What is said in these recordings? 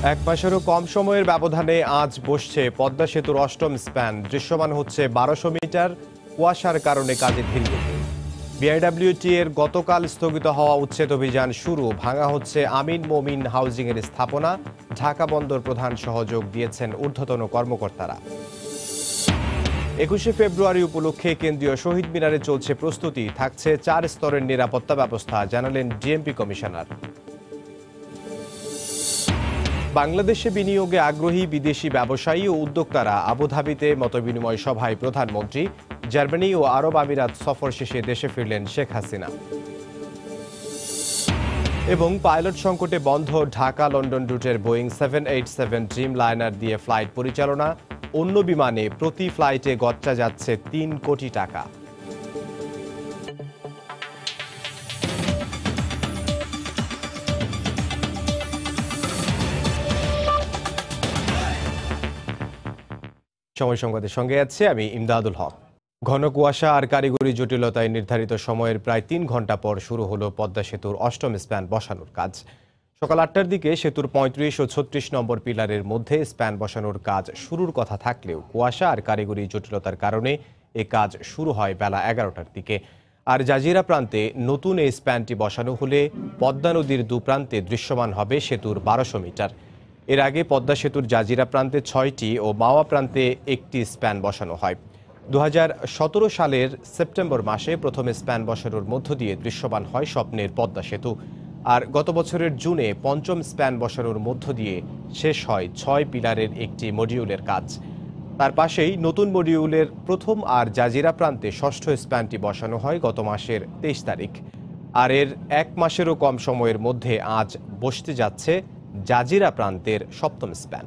এক মাসেরও কম সময়ের ব্যবধানে আজ বসছে পদ্মা সেতুর অষ্টম স্প্যান। দৃশ্যমান হচ্ছে ১২০০ মিটার। কুয়াশার কারণে কাজে ধীরগতি। বিআইডব্লিউটি এর গতকাল স্থগিত হওয়া উচ্ছেদ অভিযান শুরু। ভাঙা হচ্ছে আমিন মোমিন হাউজিং এর স্থাপনা। ঢাকা বন্দর প্রধান সহযোগ দিয়েছেন ঊর্ধ্বতন কর্মকর্তারা। ২১শে ফেব্রুয়ারি উপলক্ষে কেন্দ্রীয় শহীদ মিনারে চলছে প্রস্তুতি। থাকছে ৪ স্তরের নিরাপত্তা ব্যবস্থা, জানালেন ডিএমপি কমিশনার। বাংলাদেশে বিনিয়োগে আগ্রহী বিদেশি ব্যবসায়ী ও উদ্যোক্তারা আবুধাবিতে মতবিনিময় সভায় প্রধানমন্ত্রী। জার্মানি ও আরব আমিরাত সফর শেষে দেশে ফিরলেন শেখ হাসিনা। এবং পাইলট সংকটে বন্ধ ঢাকা লন্ডন রুটের বোয়িং 787 ড্রিম লাইনার দিয়ে ফ্লাইট পরিচালনা। অন্য বিমানে প্রতি ফ্লাইটে গচ্চা যাচ্ছে ৩ কোটি টাকা। সময় সংবাদের সঙ্গে আছে আমি ইমদাদুল হক। ঘন কুয়াশা আর কারিগরি জটিলতায় নির্ধারিত সময়ের প্রায় ৩ ঘন্টা পর শুরু হলো পদ্মা সেতুর অষ্টম স্প্যান বসানোর কাজ। সকাল ৮টার দিকে সেতুর ৩৫ ও ৩৬ নম্বর পিলারের মধ্যে স্প্যান বসানোর কাজ শুরুর কথা থাকলেও কুয়াশা আর কারিগরি জটিলতার কারণে এ কাজ শুরু হয় বেলা ১১টার দিকে। আর জাজিরা প্রান্তে নতুন এই স্প্যানটি বসানো হলে পদ্মা নদীর দুপ্রান্তে দৃশ্যমান হবে সেতুর ১২০০ মিটার। এর আগে পদ্মা সেতুর জাজিরা প্রান্তে ৬টি ও মাওয়া প্রান্তে একটি স্প্যান বসানো হয়। ২০১৭ সালের সেপ্টেম্বর মাসে প্রথম স্প্যান বসানোর মধ্য দিয়ে দৃশ্যমান হয় স্বপ্নের পদ্মা সেতু। আর গত বছরের জুনে পঞ্চম স্প্যান বসানোর মধ্য দিয়ে শেষ হয় ৬ পিলারের একটি মডিউলের কাজ। তার পাশেই নতুন মডিউলের প্রথম আর জাজিরা প্রান্তে ষষ্ঠ স্প্যানটি বসানো হয় গত মাসের ২৩ তারিখ। আর এর এক মাসেরও কম সময়ের মধ্যে আজ বসতে যাচ্ছে জাজিরা প্রান্তের সপ্তম স্প্যান।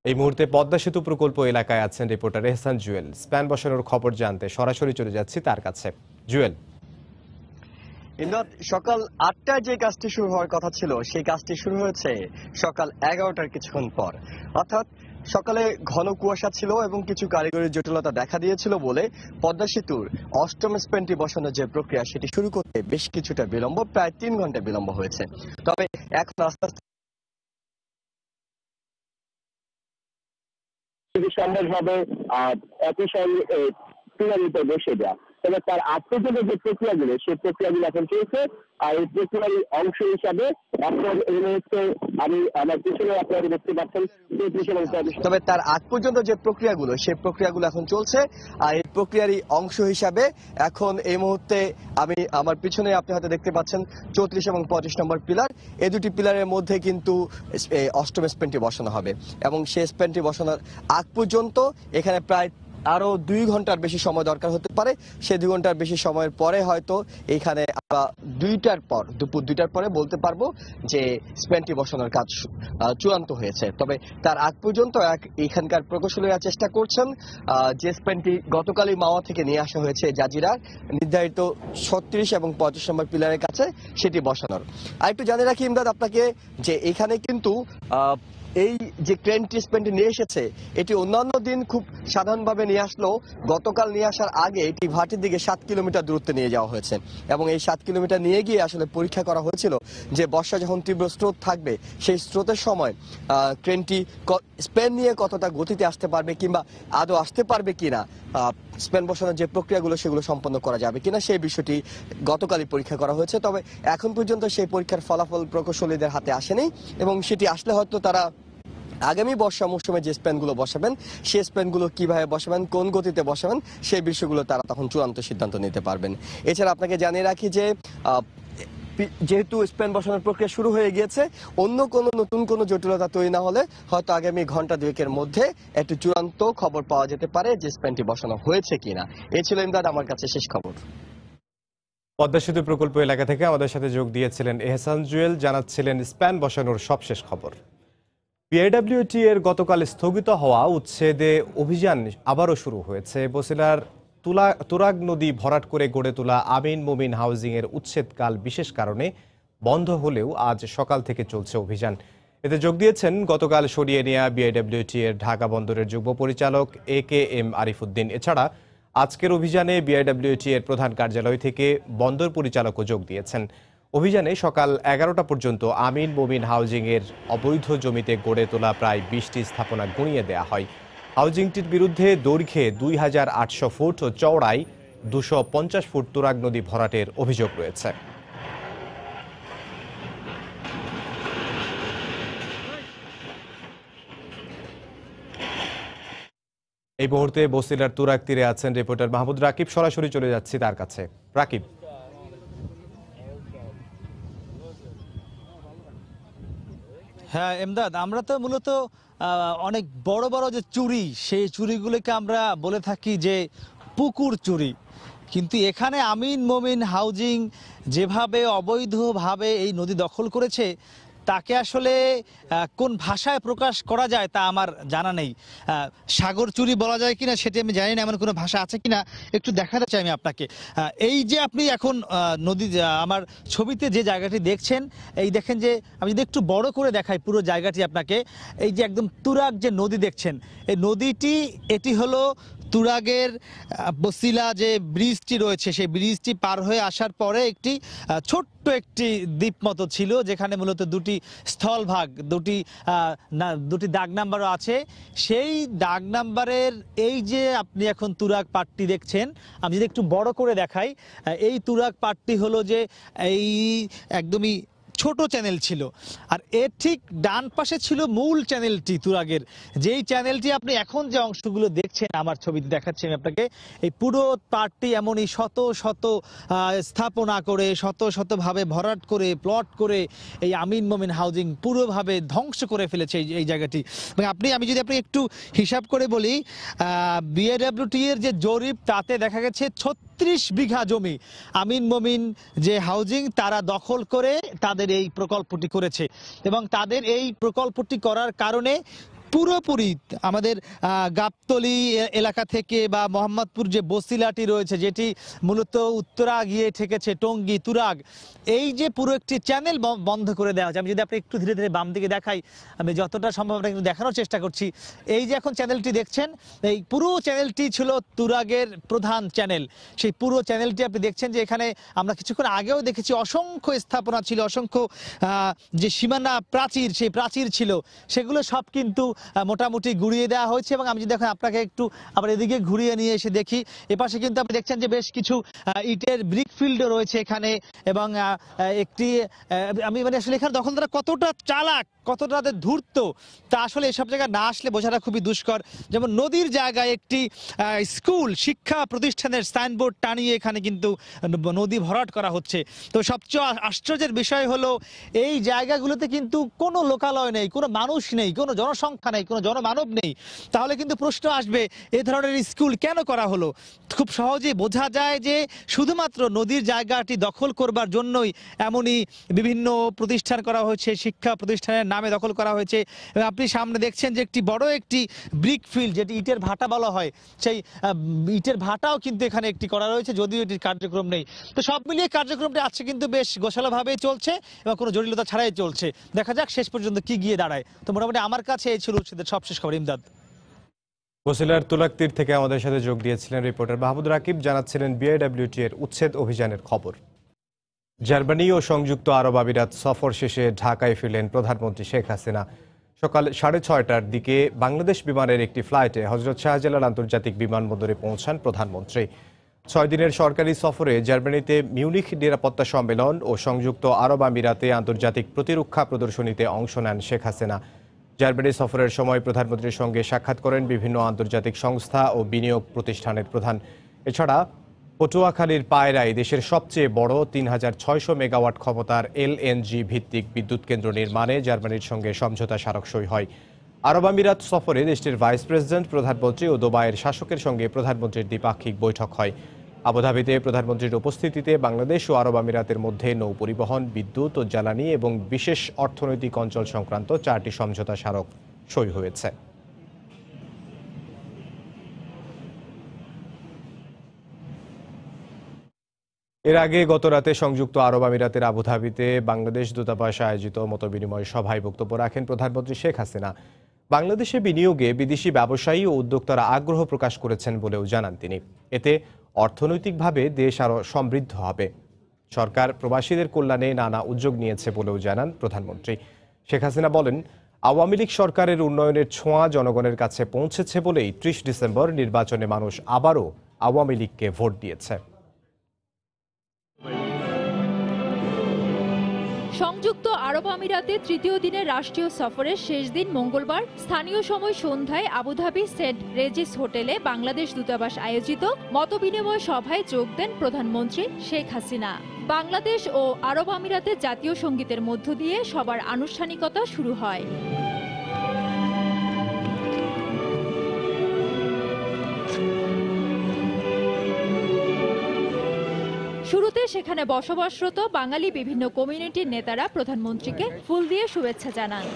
এই মুহূর্তে পদ্মা সেতু প্রকল্প এলাকায় আছেন রিপোর্টার এহসান জুয়েল। স্প্যান বসানোর খবর জানতে সরাসরি চলে যাচ্ছি তার কাছে। জুয়েল, সকাল ৮টায় যে কাজটি শুরু হওয়ার কথা ছিল সেই কাজটি শুরু হয়েছে সকাল ১১টার কিছুক্ষণ পর। অর্থাৎ সকালে ঘন কুয়াশা ছিল এবং কিছু কারিগরি জটিলতা দেখা দিয়েছিল বলে পদ্মা সেতুর অষ্টম স্প্যানটি বসানোর যে প্রক্রিয়া সেটি শুরু করতে বেশ কিছুটা বিলম্ব, প্রায় ৩ ঘন্টা বিলম্ব হয়েছে। তবে এখন আস্তে আস্তে সম্ভবভাবে একই সঙ্গে পিরামিডে বসে দেওয়া। তবে তার আগ পর্যন্ত যে প্রক্রিয়াগুলো সেই প্রক্রিয়াগুলো এখন চলছে। আর এই প্রক্রিয়ার অংশ হিসাবে এখন এই মুহূর্তে আমি আমার পিছনে আপনারা দেখতে পাচ্ছেন। তবে তার আগ পর্যন্ত যে প্রক্রিয়াগুলো সেই প্রক্রিয়াগুলো এখন চলছে। আর এই প্রক্রিয়ারই অংশ হিসাবে এখন এই মুহূর্তে আমি আমার পিছনে আপনি হয়তো দেখতে পাচ্ছেন ৩৪ এবং ৩৫ নম্বর পিলার। এই দুটি পিলারের মধ্যে কিন্তু অষ্টম স্প্যানটি বসানো হবে এবং সেই স্প্যানটি বসানোর আগ পর্যন্ত এখানে প্রায় আরো ২ ঘন্টার বেশি সময় দরকার হতে পারে। সেই ২ ঘন্টার বেশি সময়ের পরে হয়তো এখানে দুপুর ২টার পরে বলতে পারবো যে স্প্যানটি বসানোর কাজ চূড়ান্ত হয়েছে। তবে তার আগ পর্যন্ত এখানকার প্রকৌশলীরা চেষ্টা করছেন যে স্প্যানটি গতকালই মাওয়া থেকে নিয়ে আসা হয়েছে জাজিরার নির্ধারিত ৩৬ এবং ৩৫ নম্বর পিলারের কাছে সেটি বসানোর। আর একটু জানিয়ে রাখি ইমদাদ আপনাকে যে এখানে কিন্তু এই যে ক্রেনটি স্প্যানটি নিয়ে এসেছে এটি অন্যান্য দিন খুব সাধারণভাবে নিয়ে আসলেও গতকাল নিয়ে আসার আগে এটি ভাটির দিকে ৭ কিলোমিটার দূরত্বে নিয়ে যাওয়া হয়েছে এবং এই ৭ কিলোমিটার নিয়ে গিয়ে আসলে পরীক্ষা করা হয়েছিল যে বর্ষা যখন তীব্র স্রোত থাকবে সেই স্রোতের সময় ক্রেনটি স্প্যান নিয়ে কতটা গতিতে আসতে পারবে কিংবা আদৌ আসতে পারবে কিনা, স্প্যান বসানোর যে প্রক্রিয়াগুলো সেগুলো সম্পন্ন করা যাবে কিনা সেই বিষয়টি গতকালই পরীক্ষা করা হয়েছে। তবে এখন পর্যন্ত সেই পরীক্ষার ফলাফল প্রকৌশলীদের হাতে আসেনি এবং সেটি আসলে হয়তো তারা আগামী বর্ষা মৌসুমে যে স্প্যানগুলো বসাবেন সেই স্প্যানগুলো কিভাবে বসাবেন, কোন গতিতে বসাবেন সেই বিষয়গুলো তারা তখন চূড়ান্ত সিদ্ধান্ত নিতে পারবেন। এছাড়া আপনাকে জানিয়ে রাখি যে যেহেতু স্প্যান বসানোর প্রক্রিয়া শুরু হয়ে গিয়েছে, অন্য কোনো নতুন কোনো জটিলতা তৈরি না হলে হয়তো আগামী ঘন্টা দুয়েকের মধ্যে একটু চূড়ান্ত খবর পাওয়া যেতে পারে যে স্প্যানটি বসানো হয়েছে কিনা। এই ছিল ইমদাদ আমার কাছে শেষ খবর। পদ্মা সেতু প্রকল্প এলাকা থেকে আমাদের সাথে যোগ দিয়েছিলেন এহসান জুয়েল, জানাচ্ছিলেন স্প্যান বসানোর সবশেষ খবর। বিআইডব্লিউটি এর গতকাল স্থগিত হওয়া উচ্ছেদে অভিযান আবারও শুরু হয়েছে। বসিলার তুরাগ নদী ভরাট করে গড়ে তোলা আমিন মোমিন হাউজিং এর উচ্ছেদকাল বিশেষ কারণে বন্ধ হলেও আজ সকাল থেকে চলছে অভিযান। এতে যোগ দিয়েছেন গতকাল সরিয়ে নেওয়া বিআইডব্লিউটি এর ঢাকা বন্দরের যুগ্ম পরিচালক AK M আরিফুদ্দিন। এছাড়া আজকের অভিযানে বিআইডব্লিউটি এর প্রধান কার্যালয় থেকে বন্দর পরিচালকও যোগ দিয়েছেন। অভিযানে সকাল 11টা পর্যন্ত আমিন মোমিন হাউজিং এর অবৈধ জমিতে গড়ে তোলা প্রায় 20টি স্থাপনা গুঁড়িয়ে দেওয়া হয়। হাউজিংটির বিরুদ্ধে দৈর্ঘ্যে 2800 ফুট ও চওড়ায় 250 ফুট তুরাগ নদী ভরাটের অভিযোগ রয়েছে। এই মুহূর্তে বসিলার তুরাগ তীরে আছেন রিপোর্টার মাহমুদ রাকিব। সরাসরি চলে যাচ্ছি তার কাছে। রাকিব, হ্যাঁ এমদাদ, আমরা তো মূলত অনেক বড় বড় যে চুরি, সেই চুরিগুলোকে আমরা বলে থাকি যে পুকুর চুরি। কিন্তু এখানে আমিন মোমিন হাউজিং যেভাবে অবৈধভাবে এই নদী দখল করেছে, তাকে আসলে কোন ভাষায় প্রকাশ করা যায় তা আমার জানা নেই। সাগর চুরি বলা যায় কিনা সেটি আমি জানি না, এমন কোনো ভাষা আছে কিনা একটু দেখাতে চাই আমি আপনাকে। এই যে আপনি এখন নদী, আমার ছবিতে যে জায়গাটি দেখছেন, এই দেখেন যে আমি যদি একটু বড় করে দেখাই পুরো জায়গাটি আপনাকে, এই যে একদম তুরাগ যে নদী দেখছেন, এই নদীটি এটি হলো তুরাগের বসিলা যে ব্রিজটি রয়েছে, সেই ব্রিজটি পার হয়ে আসার পরে একটি ছোট্ট একটি দ্বীপ মতো ছিল, যেখানে মূলত দুটি স্থলভাগ, দুটি দাগ নাম্বারও আছে। সেই দাগ নাম্বারের এই যে আপনি এখন তুরাগ পাটটি দেখছেন, আমি যদি একটু বড় করে দেখাই, এই তুরাগ পাটটি হলো যে এই একদমই ছোট চ্যানেল ছিল, আর এর ঠিক ডান পাশে ছিল মূল চ্যানেলটি তুরাগের। যেই চ্যানেলটি আপনি এখন যে অংশগুলো দেখছেন, আমার ছবিতে দেখাচ্ছি আমি আপনাকে, এই পুরো পার্টটি এমনই শত শত স্থাপনা করে, শত শতভাবে ভরাট করে, প্লট করে এই আমিন মোমিন হাউজিং পুরোভাবে ধ্বংস করে ফেলেছে এই জায়গাটি। আমি যদি আপনি একটু হিসাব করে বলি, বিআইডব্লিউটি এর যে জরিপ, তাতে দেখা গেছে 36 বিঘা জমি আমিন মোমিন যে হাউজিং তারা দখল করে তাদের এই প্রকল্পটি করেছে, এবং তাদের এই প্রকল্পটি করার কারণে পুরোপুরি আমাদের গাবতলী এলাকা থেকে বা মোহাম্মদপুর যে বসিলাটি রয়েছে, যেটি মূলত উত্তরা গিয়ে ঠেকেছে টঙ্গী তুরাগ, এই যে পুরো একটি চ্যানেল বন্ধ করে দেওয়া হচ্ছে। আমি যদি আপনি একটু ধীরে ধীরে বাম দিকে দেখাই, আমি যতটা সম্ভব কিন্তু দেখানোর চেষ্টা করছি। এই যে এখন চ্যানেলটি দেখছেন, এই পুরো চ্যানেলটি ছিল তুরাগের প্রধান চ্যানেল। সেই পুরো চ্যানেলটি আপনি দেখছেন যে এখানে আমরা কিছুক্ষণ আগেও দেখেছি অসংখ্য স্থাপনা ছিল, অসংখ্য যে সীমানা প্রাচীর, সেই প্রাচীর ছিল, সেগুলো সব কিন্তু মোটামুটি ঘুরিয়ে দেওয়া হয়েছে। এবং আমি যদি দেখেন আপনাকে একটু আবার এদিকে ঘুরিয়ে নিয়ে এসে দেখি, এপাশে কিন্তু আপনি দেখছেন যে বেশ কিছু ইটের ব্রিক ফিল্ডও রয়েছে এখানে, এবং একটি আমি আসলে এখানে দখলদাররা কতটা চালাক, কতটা তাদের ধূর্ত, তা আসলে এসব জায়গায় না আসলে বোঝাটা খুবই দুষ্কর। যেমন নদীর জায়গায় একটি স্কুল, শিক্ষা প্রতিষ্ঠানের সাইনবোর্ড টানিয়ে এখানে কিন্তু নদী ভরাট করা হচ্ছে। তো সবচেয়ে আশ্চর্যের বিষয় হলো, এই জায়গাগুলোতে কিন্তু কোনো লোকালয় নেই, কোনো মানুষ নেই, কোনো জনসংখ্যা নেই, কোনো জনমানব নেই। তাহলে কিন্তু প্রশ্ন আসবে, এ ধরনের স্কুল কেন করা হলো? খুব সহজেই বোঝা যায় যে শুধুমাত্র নদীর জায়গাটি দখল করবার জন্যই এমনই বিভিন্ন প্রতিষ্ঠান করা হয়েছে, শিক্ষা প্রতিষ্ঠানের নামে দখল করা হয়েছে। এবং আপনি সামনে দেখছেন যে একটি বড় একটি ব্রিক ফিল্ড, যেটি ইটের ভাটা বলা হয়, সেই ইটের ভাটাও কিন্তু এখানে একটি করা রয়েছে, যদিও এটির কার্যক্রম নেই। তো সব মিলিয়ে কার্যক্রমটি আজকে কিন্তু বেশ গোছালোভাবেই চলছে এবং কোনো জটিলতা ছাড়াই চলছে। দেখা যাক শেষ পর্যন্ত কি গিয়ে দাঁড়ায়। তো মোটামুটি আমার কাছে এই ছিল উচ্ছেদের সবশেষ খবর। ইমদাদ, বসিলার তুরাগ তীর থেকে আমাদের সাথে যোগ দিয়েছিলেন রিপোর্টার মাহমুদ রাকিব, জানাচ্ছিলেন বিআইডব্লিউটি এর উচ্ছেদ অভিযানের খবর। জার্মানি ও সংযুক্ত আরব আমিরাত সফর শেষে ঢাকায় ফিরলেন প্রধানমন্ত্রী শেখ হাসিনা। সকাল 6:30টার দিকে বাংলাদেশ বিমানের একটি ফ্লাইটে হজরত শাহজালাল আন্তর্জাতিক বিমানবন্দরে পৌঁছান প্রধানমন্ত্রী। 6 দিনের সরকারি সফরে জার্মানিতে মিউনিখ নিরাপত্তা সম্মেলন ও সংযুক্ত আরব আমিরাতে আন্তর্জাতিক প্রতিরক্ষা প্রদর্শনীতে অংশ নেন শেখ হাসিনা। জার্মানি সফরের সময় প্রধানমন্ত্রীর সঙ্গে সাক্ষাৎ করেন বিভিন্ন আন্তর্জাতিক সংস্থা ও বিনিয়োগ প্রতিষ্ঠানের প্রধান। এছাড়া পটুয়াখালীর পায়রায় দেশের সবচেয়ে বড় 3600 মেগাওয়াট ক্ষমতার এলএনজি ভিত্তিক বিদ্যুৎ কেন্দ্র নির্মাণে জার্মানির সঙ্গে সমঝোতা স্মারক সই হয়। আরব আমিরাত সফরে দেশটির ভাইস প্রেসিডেন্ট, প্রধানমন্ত্রী ও দুবাইয়ের শাসকের সঙ্গে প্রধানমন্ত্রীর দ্বিপাক্ষিক বৈঠক হয়। আবুধাবিতে প্রধানমন্ত্রীর উপস্থিতিতে বাংলাদেশ ও আরব আমিরাতের মধ্যে নৌ পরিবহন, বিদ্যুৎ ও জ্বালানি এবং বিশেষ অর্থনৈতিক অঞ্চল সংক্রান্ত 4টি সমঝোতা স্মারক সই হয়েছে। এর আগে গতরাতে সংযুক্ত আরব আমিরাতের আবুধাবিতে বাংলাদেশ দূতাবাস আয়োজিত মতবিনিময় সভায় বক্তব্য রাখেন প্রধানমন্ত্রী শেখ হাসিনা। বাংলাদেশে বিনিয়োগে বিদেশি ব্যবসায়ী ও উদ্যোক্তারা আগ্রহ প্রকাশ করেছেন বলেও জানান তিনি। এতে অর্থনৈতিকভাবে দেশ আরও সমৃদ্ধ হবে। সরকার প্রবাসীদের কল্যাণে নানা উদ্যোগ নিয়েছে বলেও জানান প্রধানমন্ত্রী। শেখ হাসিনা বলেন, আওয়ামী লীগ সরকারের উন্নয়নের ছোঁয়া জনগণের কাছে পৌঁছেছে বলেই ৩০ ডিসেম্বর নির্বাচনে মানুষ আবারও আওয়ামী লীগকে ভোট দিয়েছে। সংযুক্ত আরব আমিরাতে তৃতীয় দিনের রাষ্ট্রীয় সফরের শেষ দিন মঙ্গলবার স্থানীয় সময় সন্ধ্যায় আবুধাবি সেন্ট রেজিস হোটেলে বাংলাদেশ দূতাবাস আয়োজিত মতবিনিময় সভায় যোগ দেন প্রধানমন্ত্রী শেখ হাসিনা। বাংলাদেশ ও আরব আমিরাতে জাতীয় সঙ্গীতের মধ্য দিয়ে সবার আনুষ্ঠানিকতা শুরু হয়। শুরুতে সেখানে বসবাসরত বাঙালি বিভিন্ন কমিউনিটির নেতারা প্রধানমন্ত্রীকে ফুল দিয়ে শুভেচ্ছা জানান।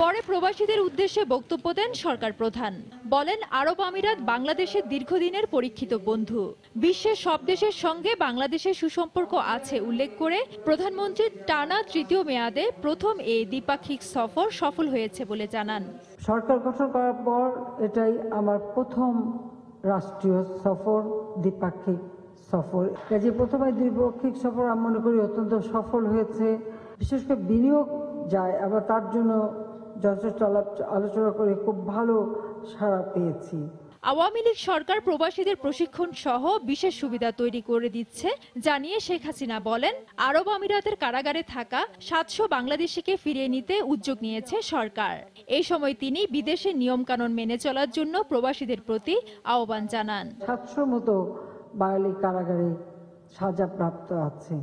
পরে প্রবাসীদের উদ্দেশ্যে বক্তব্য দেন সরকার প্রধান। বলেন, আরব আমিরাত বাংলাদেশের দীর্ঘদিনের পরীক্ষিত বন্ধু। বিশ্বের সব দেশের সঙ্গে বাংলাদেশের সুসম্পর্ক আছে উল্লেখ করে প্রধানমন্ত্রীর টানা তৃতীয় মেয়াদে প্রথম এই দ্বিপাক্ষিক সফর সফল হয়েছে বলে জানান। সরকার গঠন করার পর এটাই আমার প্রথম রাষ্ট্রীয় সফর, দ্বিপাক্ষিক সফর। কাজে প্রথমে দ্বিপাক্ষিক সফর আমি মনে করি অত্যন্ত সফল হয়েছে। বিশেষ করে বিনিয়োগ যায়, আবার তার জন্য যথেষ্ট আলোচনা করে খুব ভালো সাড়া পেয়েছি। আওয়ামী লীগ সরকার প্রবাসীদের প্রশিক্ষণ সহ বিশেষ সুবিধা তৈরি করে দিচ্ছে জানিয়ে শেখ হাসিনা বলেন, আরব আমিরাতের কারাগারে থাকা ৭০০ বাংলাদেশিকে ফিরিয়ে নিতে উদ্যোগ নিয়েছে সরকার। এই সময় তিনি বিদেশের নিয়মকানুন মেনে চলার জন্য প্রবাসীদের প্রতি আহ্বান জানান। ৭০০ মতো বাঙালি কারাগারে সাজাপ্রাপ্ত আছে,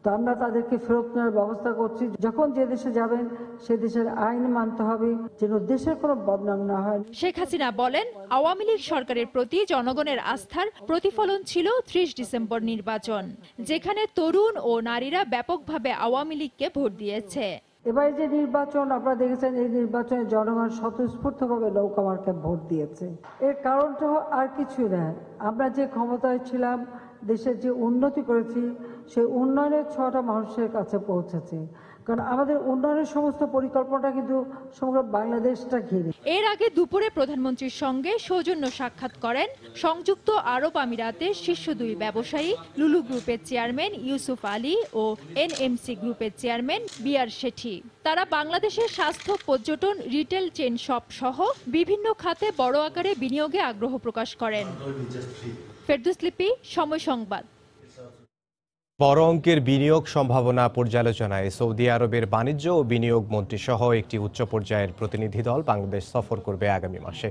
তো আমরা তাদেরকে ফেরত নেওয়ার ব্যবস্থা করছি। যখন যে দেশে যাবেন সে দেশের আইন মানতে হবে, যেন দেশের কোনো বদনাম না হয়। শেখ হাসিনা বলেন, আওয়ামী লীগ সরকারের প্রতি জনগণের আস্থার প্রতিফলন ছিল ৩০ ডিসেম্বর নির্বাচন, যেখানে তরুণ ও নারীরা ব্যাপকভাবে আওয়ামী লীগকে ভোট দিয়েছে। এবারে যে নির্বাচন আপনারা দেখেছেন, এই নির্বাচনে জনগণ স্বতঃস্ফূর্তভাবে নৌকা মার্কায় ভোট দিয়েছে। এর কারণটা আর কিছুই না, আমরা যে ক্ষমতায় ছিলাম, দেশের যে উন্নতি করেছি, সেই উন্নয়নের ছোঁয়াটা মানুষের কাছে পৌঁছেছে। কারণ আমাদের উন্নয়নের সমস্ত পরিকল্পনাটা কিন্তু সমগ্র বাংলাদেশটা ঘিরে। এর আগে দুপুরে প্রধানমন্ত্রীর সঙ্গে সৌজন্য সাক্ষাৎ করেন সংযুক্ত আরব আমিরাতের শীর্ষ দুই ব্যবসায়ী লুলু গ্রুপের চেয়ারম্যান ইউসুফ আলী ও এনএমসি গ্রুপের চেয়ারম্যান বিআর শেঠি। তারা বাংলাদেশের স্বাস্থ্য, পর্যটন, রিটেল চেইন শপ সহ বিভিন্ন খাতে বড় আকারে বিনিয়োগে আগ্রহ প্রকাশ করেন। ফেরদৌস লিপি, সময় সংবাদ। বড় অঙ্কের বিনিয়োগ সম্ভাবনা পর্যালোচনায় সৌদি আরবের বাণিজ্য ও বিনিয়োগ মন্ত্রী সহ একটি উচ্চ পর্যায়ের প্রতিনিধি দল বাংলাদেশ সফর করবে আগামী মাসে।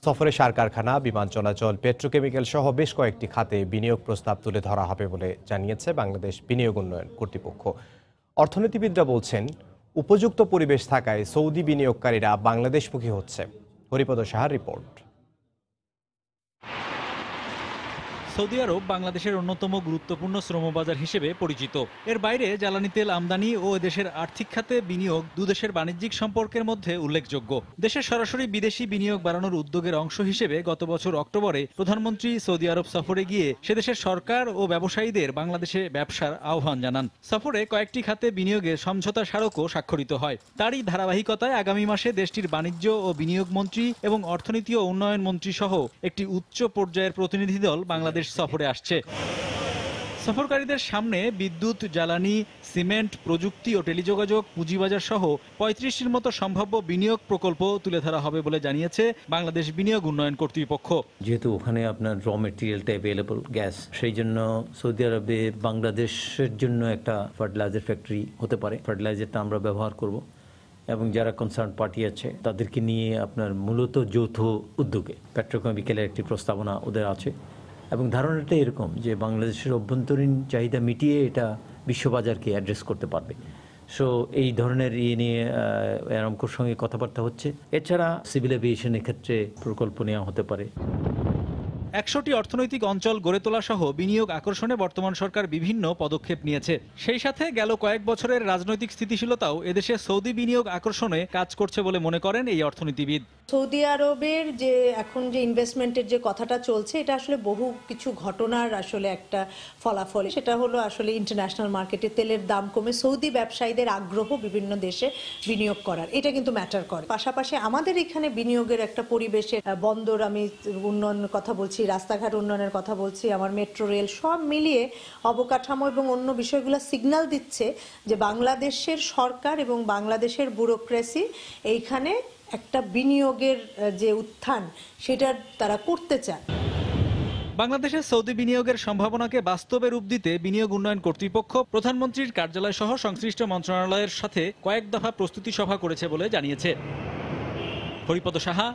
সফরে সার কারখানা, বিমান চলাচল, পেট্রোকেমিক্যাল সহ বেশ কয়েকটি খাতে বিনিয়োগ প্রস্তাব তুলে ধরা হবে বলে জানিয়েছে বাংলাদেশ বিনিয়োগ উন্নয়ন কর্তৃপক্ষ। অর্থনীতিবিদরা বলছেন, উপযুক্ত পরিবেশ থাকায় সৌদি বিনিয়োগকারীরা বাংলাদেশমুখী হচ্ছে। হরিপদ সাহার রিপোর্ট। সৌদি আরব বাংলাদেশের অন্যতম গুরুত্বপূর্ণ শ্রমবাজার হিসেবে পরিচিত। এর বাইরে জ্বালানি তেল আমদানি ও দেশের আর্থিক খাতে বিনিয়োগ দুদেশের বাণিজ্যিক সম্পর্কের মধ্যে উল্লেখযোগ্য। দেশের সরাসরি বিদেশি বিনিয়োগ বাড়ানোর উদ্যোগের অংশ হিসেবে গত বছর অক্টোবরে প্রধানমন্ত্রী সৌদি আরব সফরে গিয়ে সেদেশের সরকার ও ব্যবসায়ীদের বাংলাদেশে ব্যবসার আহ্বান জানান। সফরে কয়েকটি খাতে বিনিয়োগের সমঝোতা স্মারকও স্বাক্ষরিত হয়। তারই ধারাবাহিকতায় আগামী মাসে দেশটির বাণিজ্য ও বিনিয়োগ মন্ত্রী এবং অর্থনীতি ও উন্নয়ন মন্ত্রী সহ একটি উচ্চ পর্যায়ের প্রতিনিধি দল বাংলাদেশ সফরে আসছে। সফরকারীদের সামনে বিদ্যুৎ, জ্বালানি, সিমেন্ট, প্রযুক্তি ও টেলিযোগাযোগ, পুঁজিবাজার সহ ৩৫টির মতো সম্ভাব্য বিনিয়োগ প্রকল্প তুলে ধরা হবে বলে জানিয়েছে বাংলাদেশ বিনিয়োগ উন্নয়ন কর্তৃপক্ষ। যেহেতু ওখানে আপনার র মেটেরিয়ালটা অ্যাভেলেবল গ্যাস, সেই জন্য সৌদি আরবে বাংলাদেশের জন্য একটা ফার্টিলাইজার ফ্যাক্টরি হতে পারে। ফার্টিলাইজারটা আমরা ব্যবহার করব এবং যারা কনসার্ন পার্টি আছে তাদেরকে নিয়ে আপনার মূলত যৌথ উদ্যোগে পেট্রোকেমিক্যালের একটি প্রস্তাবনা ওদের আছে। এবং ধারণাটা এরকম যে বাংলাদেশের অভ্যন্তরীণ চাহিদা মিটিয়ে এটা বিশ্ববাজারকে অ্যাড্রেস করতে পারবে। সো এই ধরনের নিয়ে আরামকোর সঙ্গে কথাবার্তা হচ্ছে। এছাড়া সিভিল এভিয়েশনের ক্ষেত্রে প্রকল্প নেওয়া হতে পারে। ১০০টি অর্থনৈতিক অঞ্চল গড়ে তোলা সহ বিনিয়োগ আকর্ষণে বর্তমান সরকার বিভিন্ন পদক্ষেপ নিয়েছে। সেই সাথে গেল কয়েক বছরের রাজনৈতিক স্থিতিশীলতাও এদেশে সৌদি বিনিয়োগ আকর্ষণে কাজ করছে বলে মনে করেন এই অর্থনীতিবিদ। সৌদি আরবের যে এখন যে ইনভেস্টমেন্টের যে কথাটা চলছে, এটা আসলে বহু কিছু ঘটনার আসলে একটা ফলাফল। সেটা হলো আসলে ইন্টারন্যাশনাল মার্কেটে তেলের দাম কমে সৌদি ব্যবসায়ীদের আগ্রহ বিভিন্ন দেশে বিনিয়োগ করার, এটা কিন্তু ম্যাটার করে। পাশাপাশি আমাদের এখানে বিনিয়োগের একটা পরিবেশে বন্দর, আমি উন্নয়নের কথা বলছি, রাস্তাঘাট উন্নয়নের কথা বলছি, আমার মেট্রো রেল, সব মিলিয়ে অবকাঠামো এবং অন্য বিষয়গুলো সিগন্যাল দিচ্ছে যে বাংলাদেশের সরকার এবং বাংলাদেশের ব্যুরোক্রেসি এইখানে একটা বিনিয়োগের যে উত্থান সেটা তারা করতে চায়। বাংলাদেশের সৌদি বিনিয়োগের সম্ভাবনাকে বাস্তবে রূপ দিতে বিনিয়োগ উন্নয়ন কর্তৃপক্ষ প্রধানমন্ত্রীর কার্যালয় সহ সংশ্লিষ্ট মন্ত্রণালয়ের সাথে কয়েক দফা প্রস্তুতি সভা করেছে বলে জানিয়েছে। হরিপদ সাহা,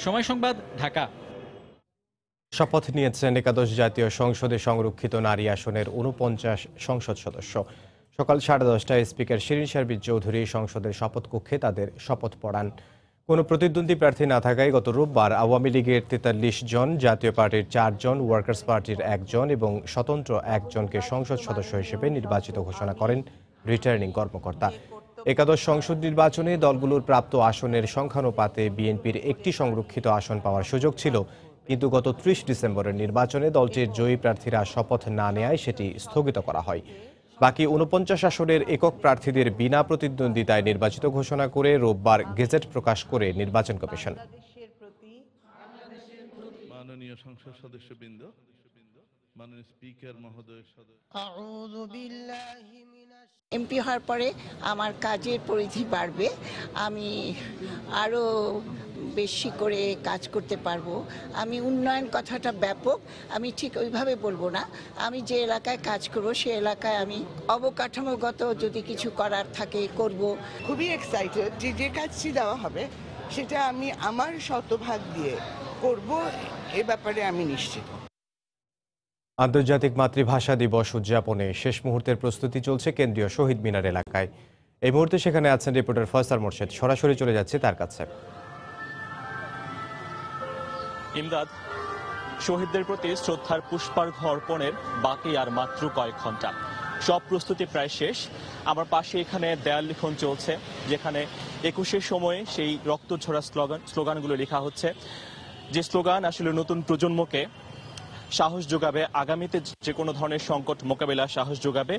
সময় সংবাদ, ঢাকা। শপথ নিয়েছেন একাদশ জাতীয় সংসদে সংরক্ষিত নারী আসনের ৪৯ সংসদ সদস্য। সকাল 10:30টায় স্পিকার শিরিন শারমিন চৌধুরী সংসদের শপথ কক্ষে তাদের শপথ পড়ান। কোনো প্রতিদ্বন্দ্বী প্রার্থী না থাকায় গত রোববার আওয়ামী লীগের ৪৩ জন, জাতীয় পার্টির 4 জন, ওয়ার্কার্স পার্টির 1 জন এবং স্বতন্ত্র 1 জনকে সংসদ সদস্য হিসেবে নির্বাচিত ঘোষণা করেন রিটার্নিং কর্মকর্তা। একাদশ সংসদ নির্বাচনে দলগুলোর প্রাপ্ত আসনের সংখ্যানুপাতে বিএনপির একটি সংরক্ষিত আসন পাওয়ার সুযোগ ছিল, কিন্তু গত 30 ডিসেম্বরের নির্বাচনে দলটির জয়ী প্রার্থীরা শপথ না নেয়ায় সেটি স্থগিত করা হয়। বাকি ৪৯ আসনের একক প্রার্থীদের বিনা প্রতিদ্বন্দ্বিতায় নির্বাচিত ঘোষণা করে রোববার গেজেট প্রকাশ করে নির্বাচন কমিশন। মাননীয় সংসদ সদস্যবৃন্দ, মাননীয় স্পিকার মহোদয়, এমপি হওয়ার পরে আমার কাজের পরিধি বাড়বে, আমি আরও বেশি করে কাজ করতে পারবো। আমি উন্নয়ন কথাটা ব্যাপক, আমি ঠিক ওইভাবে বলবো না। আমি যে এলাকায় কাজ করব সেই এলাকায় আমি অবকাঠামোগত যদি কিছু করার থাকে করব। খুবই এক্সাইটেড যে কাজটি দেওয়া হবে সেটা আমি আমার শতভাগ দিয়ে করব, এ ব্যাপারে আমি নিশ্চিত। আন্তর্জাতিক মাতৃভাষা দিবস উদযাপনে শেষ মুহূর্তের প্রস্তুতি চলছে কেন্দ্রীয় শহীদ মিনার এলাকায়। এই মুহূর্তে সেখানে আছেন রিপোর্টার ফয়সাল মোর্শেদ, সরাসরি চলে যাচ্ছে তার কাছে। ইমদাদ, শহীদদের প্রতি শ্রদ্ধার পুষ্পার্ঘ্য অর্পণের বাকি আর মাত্র কয়েক ঘন্টা। সব প্রস্তুতি প্রায় শেষ। আমার পাশে এখানে দেয়াল লিখন চলছে, যেখানে 21-এর সময়ে সেই রক্তঝরা স্লোগানগুলো লেখা হচ্ছে, যে স্লোগান আসলে নতুন প্রজন্মকে সাহস যোগাবে, আগামীতে যে কোনো ধরনের সংকট মোকাবেলার সাহস যোগাবে,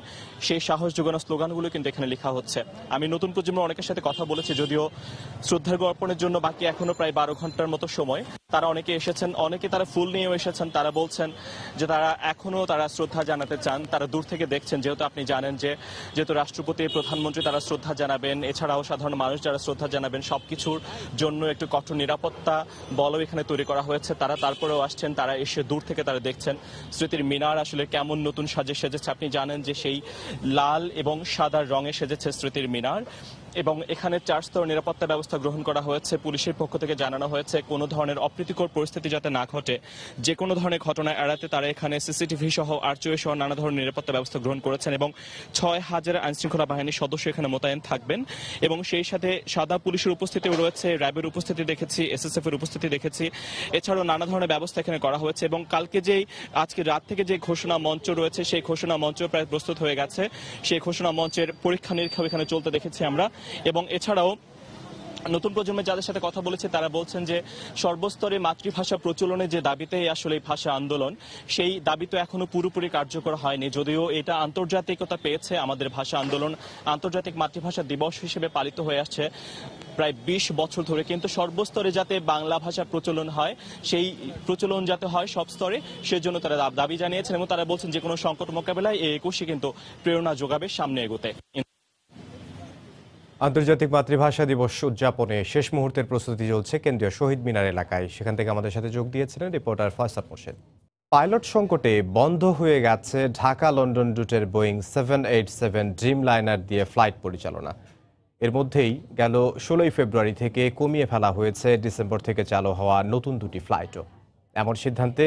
সেই সাহস যোগানো স্লোগানগুলো কিন্তু এখানে লেখা হচ্ছে। আমি নতুন প্রজন্মের অনেকের সাথে কথা বলেছি, যদিও শ্রদ্ধার্ঘ্য অর্পণের জন্য বাকি এখনো প্রায় 12 ঘন্টার মতো সময়। তারা অনেকে এসেছেন, অনেকে তারা ফুল নিয়েও এসেছেন। তারা বলছেন যে তারা এখনো তারা শ্রদ্ধা জানাতে চান, তারা দূর থেকে দেখছেন। যেহেতু আপনি জানেন যে যেহেতু রাষ্ট্রপতি, প্রধানমন্ত্রী তারা শ্রদ্ধা জানাবেন, এছাড়াও সাধারণ মানুষ যারা শ্রদ্ধা জানাবেন, সবকিছুর জন্য একটু কঠোর নিরাপত্তা বলও এখানে তৈরি করা হয়েছে। তারা তারপরেও আসছেন, তারা এসে দূর থেকে তারা দেখছেন স্মৃতির মিনার আসলে কেমন নতুন সাজে সেজেছে। আপনি জানেন যে সেই লাল এবং সাদা রঙে সেজেছে স্মৃতির মিনার, এবং এখানে 4 স্তর নিরাপত্তা ব্যবস্থা গ্রহণ করা হয়েছে। পুলিশের পক্ষ থেকে জানানো হয়েছে কোনো ধরনের অপ্রীতিকর পরিস্থিতি যাতে না ঘটে, যে কোনো ধরনের ঘটনা এড়াতে তারা এখানে সিসিটিভি সহ আরটিও সহ নানা ধরনের নিরাপত্তা ব্যবস্থা গ্রহণ করেছেন, এবং 6000 আইনশৃঙ্খলা বাহিনীর সদস্য এখানে মোতায়েন থাকবেন। এবং সেই সাথে সাদা পুলিশের উপস্থিতিও রয়েছে, র্যাবের উপস্থিতি দেখেছি, এসএসএফ এর উপস্থিতি দেখেছি। এছাড়াও নানা ধরনের ব্যবস্থা এখানে করা হয়েছে। এবং কালকে আজকে রাত থেকে যে ঘোষণা মঞ্চ রয়েছে, সেই ঘোষণা মঞ্চ প্রায় প্রস্তুত হয়ে গেছে। সেই ঘোষণা মঞ্চের পরীক্ষা নিরীক্ষা এখানে চলতে দেখেছি আমরা। এবং এছাড়াও নতুন প্রজন্মের যাদের সাথে কথা বলেছে তারা বলছেন যে সর্বস্তরে মাতৃভাষা প্রচলনের যে দাবিতে আসলে এই ভাষা আন্দোলন, সেই দাবি তো এখনো পুরোপুরি কার্যকর হয়নি। যদিও এটা আন্তর্জাতিকতা পেয়েছে, আমাদের ভাষা আন্দোলন আন্তর্জাতিক মাতৃভাষা দিবস হিসেবে পালিত হয়ে আসছে প্রায় 20 বছর ধরে, কিন্তু সর্বস্তরে যাতে বাংলা ভাষা প্রচলন হয়, সেই প্রচলন যাতে হয় সব স্তরে, সেজন্য তারা দাবি জানিয়েছেন। এবং তারা বলছেন যে কোনো সংকট মোকাবেলায় এই 21 কিন্তু প্রেরণা যোগাবে সামনে এগোতে। আন্তর্জাতিক মাতৃভাষা দিবস উদযাপনে শেষ মুহূর্তের প্রস্তুতি চলছে কেন্দ্রীয় শহীদ মিনার এলাকায়। সেখান থেকে আমাদের সাথে যোগ দিয়েছিলেন রিপোর্টার ফয়সাল মোর্শেদ। পাইলট সংকটে বন্ধ হয়ে গেছে ঢাকা লন্ডন রুটের বোয়িং 787 ড্রিম লাইনার দিয়ে ফ্লাইট পরিচালনা। এর মধ্যেই গেল 16 ফেব্রুয়ারি থেকে কমিয়ে ফেলা হয়েছে ডিসেম্বর থেকে চালু হওয়া নতুন 2টি ফ্লাইটও। এমন সিদ্ধান্তে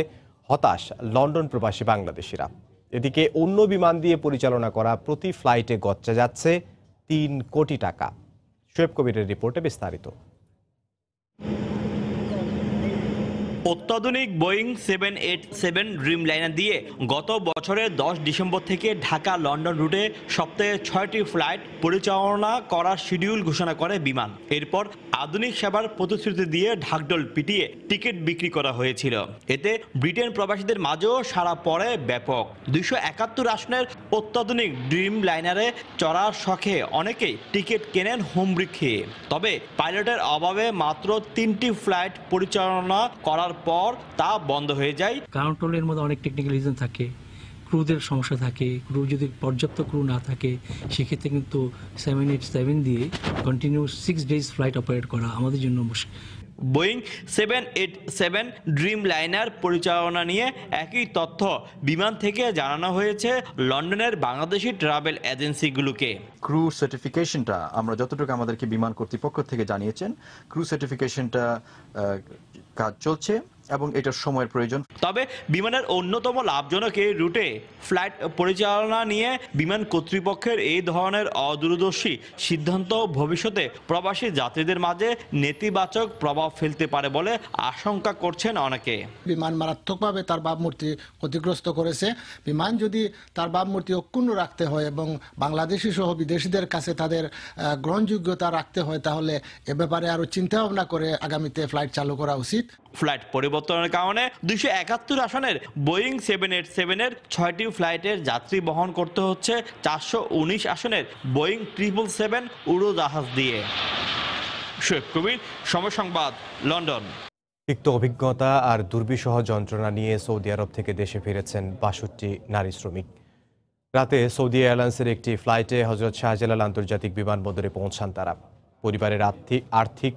হতাশ লন্ডন প্রবাসী বাংলাদেশিরা। এদিকে অন্য বিমান দিয়ে পরিচালনা করা প্রতি ফ্লাইটে গচ্চা যাচ্ছে 3 কোটি টাকা। শোয়েব কবিরের রিপোর্টে বিস্তারিত। অত্যাধুনিক বোয়িং 787 ড্রিম লাইনার দিয়ে গত বছরের 10 ডিসেম্বর থেকে ঢাকা লন্ডন রুটে সপ্তাহে 6টি ফ্লাইট পরিচালনা করার শিডিউল ঘোষণা করে বিমান। এরপর আধুনিক সেবার প্রতিশ্রুতি দিয়ে ঢাকঢোল পিটিয়ে টিকিট বিক্রি করা হয়েছিল। এতে ব্রিটেন প্রবাসীদের মাঝেও সাড়া পড়ে ব্যাপক। 271 আসনের অত্যাধুনিক ড্রিম লাইনারে চড়ার শখে অনেকেই টিকিট কেনেন হুমড়ি খেয়ে। তবে পাইলটের অভাবে মাত্র 3টি ফ্লাইট পরিচালনা করার পর তা বন্ধ হয়ে যায়। কাউন্টারের মধ্যে অনেক টেকনিক্যাল রিজন থাকে, ক্রুদের সমস্যা থাকে, ক্রু যদি পর্যাপ্ত ক্রু না থাকে সেক্ষেত্রে কিন্তু 787 দিয়ে কন্টিনিউ 6 ডেজ ফ্লাইট অপারেট করা আমাদের জন্য মুশকিল। বোয়িং 787 ড্রিম লাইনার পরিচালনা নিয়ে একই তথ্য বিমান থেকে জানানো হয়েছে লন্ডনের বাংলাদেশি ট্রাভেল এজেন্সিগুলোকে। ক্রু সার্টিফিকেশনটা আমরা যতটুকু আমাদেরকে বিমান কর্তৃপক্ষ থেকে জানিয়েছেন, ক্রু সার্টিফিকেশনটা কাজ চলছে এবং এটার সময়ের প্রয়োজন। তবে বিমানের অন্যতম লাভজনক এই রুটে ফ্লাইট পরিচালনা নিয়ে বিমান কর্তৃপক্ষের এই ধরনের অদূরদর্শী সিদ্ধান্ত ভবিষ্যতে প্রবাসী যাত্রীদের মাঝে নেতিবাচক প্রভাব ফেলতে পারে বলে আশঙ্কা করছেন অনেকে। বিমান মারাত্মকভাবে তার ভাবমূর্তি ক্ষতিগ্রস্ত করেছে। বিমান যদি তার ভাবমূর্তি অক্ষুণ্ণ রাখতে হয় এবং বাংলাদেশি সহ বিদেশিদের কাছে তাদের গ্রহণযোগ্যতা রাখতে হয়, তাহলে এ ব্যাপারে আরো চিন্তা ভাবনা করে আগামীতে ফ্লাইট চালু করা উচিত। ফ্লাইট পরিবর্তনের কারণে 271 আসনের বোয়িং 787-এর 6টি ফ্লাইটের যাত্রী বহন করতে হচ্ছে 419 আসনের বোয়িং 777 উড়োজাহাজ দিয়ে। শেখ কবির, সময় সংবাদ, লন্ডন। তিক্ত অভিজ্ঞতা আর দুর্বিষহ যন্ত্রণা নিয়ে সৌদি আরব থেকে দেশে ফিরেছেন 62 নারী শ্রমিক। রাতে সৌদি এয়ারলাইন্সের একটি ফ্লাইটে হজরত শাহজালাল আন্তর্জাতিক বিমানবন্দরে পৌঁছান তারা। পরিবারের আর্থিক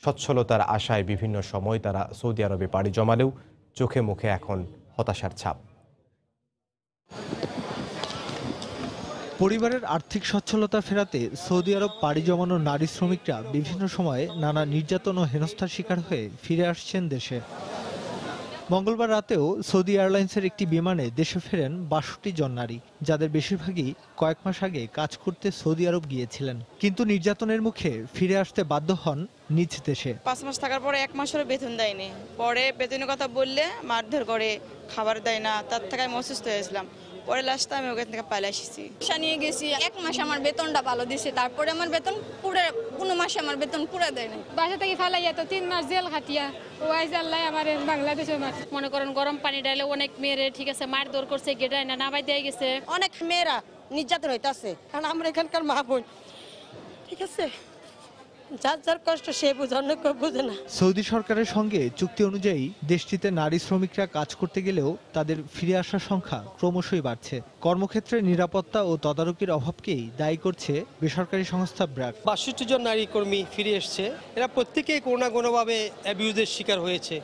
সচ্ছলতার আশায় বিভিন্ন সময় তারা সৌদি আরবে পাড়ি জমালেও চোখে মুখে এখন হতাশার ছাপ। পরিবারের আর্থিক সচ্ছলতা ফেরাতে সৌদি আরব পাড়ি জমানো নারী শ্রমিকরা বিভিন্ন সময়ে নানা নির্যাতন ও হেনস্থার শিকার হয়ে ফিরে আসছেন দেশে। মঙ্গলবার রাতেও সৌদি এয়ারলাইন্সের একটি বিমানে দেশে ফেরেন 62 জন নারী, যাদের বেশিরভাগই কয়েক মাস আগে কাজ করতে সৌদি আরব গিয়েছিলেন, কিন্তু নির্যাতনের মুখে ফিরে আসতে বাধ্য হন নিজ দেশে। 5 মাস থাকার পরে 1 মাসেরও বেতন দেয়নি। পরে বেতনের কথা বললে মারধর করে, খাবার দেয় না। তার থেকে আমি অসুস্থ হয়েছিলাম। পরে লাস্টে আমি ওখান থেকে পালিয়ে এসেছি। নিয়ে গেছি 1 মাস আমার বেতনটা ভালো দিছে, তারপরে আমার বেতন পুরো 15 মাসে আমার বেতন পুরো দেয় না। বাসা থেকে ফালাইয়া তো 3 মাস জেল খাটিয়া ও আইজ আল্লাহ আমার বাংলাদেশে মনে করেন গরম পানি ডাইলে অনেক মেয়েরে ঠিক আছে মারধর করছে, গেটায় না নামাই দিয়ে গেছে। অনেক মেয়েরা নির্যাতন হইতাছে, কারণ আমরা এখানকার মা বোন, ঠিক আছে, যার যার কষ্ট সে বুঝে, অন্য কেউ বুঝে না। সৌদি সরকারের সঙ্গে চুক্তি অনুযায়ী দেশটিতে নারী শ্রমিকরা কাজ করতে গেলেও তাদের ফিরে আসার সংখ্যা ক্রমশই বাড়ছে। কর্মক্ষেত্রে নিরাপত্তা ও তদারকির অভাবকেই দায়ী করছে বেসরকারি সংস্থা ব্র্যাক। 62 জন নারী কর্মী ফিরে এসছে। এরা প্রত্যেকেই কোনো না কোনোভাবে অ্যাবিউজের শিকার হয়েছে।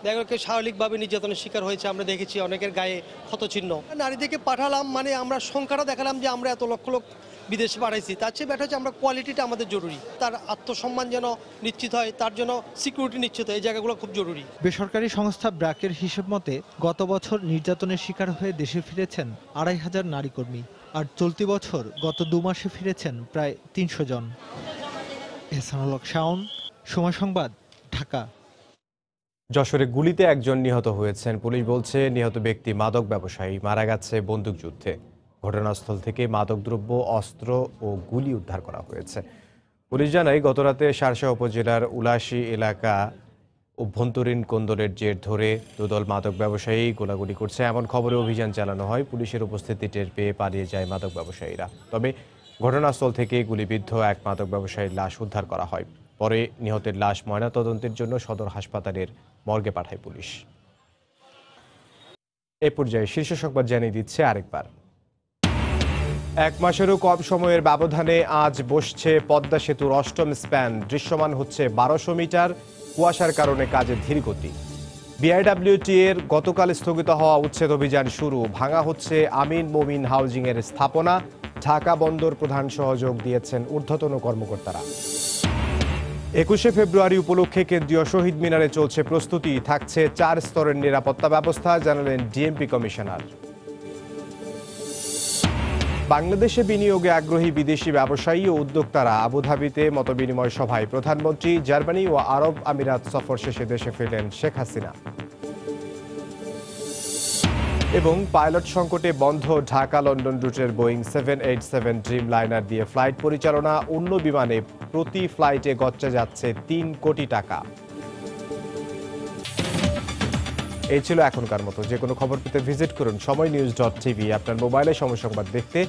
দেখো শারীরিকভাবে নির্যাতনের শিকার হয়েছে, আমরা দেখেছি অনেকের গায়ে ক্ষতচিহ্ন। নারীদেরকে পাঠালাম মানে আমরা সংখ্যাটা দেখালাম যে আমরা এত লক্ষ লক্ষ বিদেশে পাঠাইছি, তার চেয়ে ব্যাটা হচ্ছে আমরা কোয়ালিটিটা আমাদের জরুরি। তার আত্মসম্মান যেন নিশ্চিত হয়, তার জন্য সিকিউরিটি নিশ্চিত হয়, এই জায়গাগুলো খুব জরুরি। বেসরকারি সংস্থা ব্র্যাকের হিসেব মতে গত বছর নির্যাতনের শিকার হয়ে দেশে ফিরেছেন 2500 নারী কর্মী, আর চলতি বছর গত 2 মাসে ফিরেছেন প্রায় 300 জন। এহসানুল হক শাওন, সময় সংবাদ, ঢাকা। যশোরে গুলিতে একজন নিহত হয়েছেন। পুলিশ বলছে নিহত ব্যক্তি মাদক ব্যবসায়ী, মারা গেছে বন্দুকযুদ্ধে। ঘটনাস্থল থেকে মাদকদ্রব্য, অস্ত্র ও গুলি উদ্ধার করা হয়েছে। পুলিশ জানায় গতরাতে শার্শা উপজেলার উলাশী এলাকা অভ্যন্তরীণ কোন্দলের জের ধরে দুদল মাদক ব্যবসায়ী গোলাগুলি করছে এমন খবরে অভিযান চালানো হয়। পুলিশের উপস্থিতি টের পেয়ে পালিয়ে যায় মাদক ব্যবসায়ীরা। তবে ঘটনাস্থল থেকে গুলিবিদ্ধ এক মাদক ব্যবসায়ীর লাশ উদ্ধার করা হয়। পরে নিহতের লাশ ময়নাতদন্তের জন্য সদর হাসপাতালের মর্গে পাঠায় পুলিশ। এ পর্যায়ে শীর্ষ সংবাদ জানিয়ে দিচ্ছে আরেকবার। 1 মাসেরও কম সময়ের ব্যবধানে আজ বসছে পদ্মা সেতুর 8ম স্প্যান। দৃশ্যমান হচ্ছে 1200 মিটার। কুয়াশার কারণে কাজের ধীরগতি। বিআইডব্লিউটি এর গতকাল স্থগিত হওয়া উচ্ছেদ অভিযান শুরু। ভাঙা হচ্ছে আমিন মোমিন হাউজিং এর স্থাপনা। ঢাকা বন্দর প্রধান সহযোগ দিয়েছেন ঊর্ধ্বতন কর্মকর্তারা। 21শে ফেব্রুয়ারি উপলক্ষে কেন্দ্রীয় শহীদ মিনারে চলছে প্রস্তুতি। থাকছে 4 স্তরের নিরাপত্তা ব্যবস্থা, জানালেন ডিএমপি কমিশনার। বাংলাদেশে বিনিয়োগে আগ্রহী বিদেশি ব্যবসায়ী ও উদ্যোক্তারা আবুধাবিতে মতবিনিময় সভায় প্রধানমন্ত্রী। জার্মানি ও আরব আমিরাত সফর শেষে দেশে ফিরলেন শেখ হাসিনা। এবং পাইলট সংকটে বন্ধ ঢাকা লন্ডন রুটের বোয়িং 787 ড্রিম লাইনার দিয়ে ফ্লাইট পরিচালনা। অন্য বিমানে প্রতি ফ্লাইটে গচ্চা যাচ্ছে 3 কোটি টাকা। এই ছিল এখনকার মতো। যে কোনো খবর পেতে ভিজিট করুন সময়নিউজ.tv। আপনার মোবাইলে সময় সংবাদ দেখতে,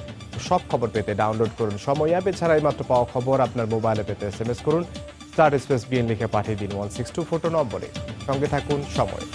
সব খবর পেতে ডাউনলোড করুন সময় অ্যাপ। এছাড়াই মাত্র পাওয়া খবর আপনার মোবাইলে পেতে SMS করুন *BN লিখে পাঠিয়ে দিন 16242 নম্বরে। সঙ্গে থাকুন সময়।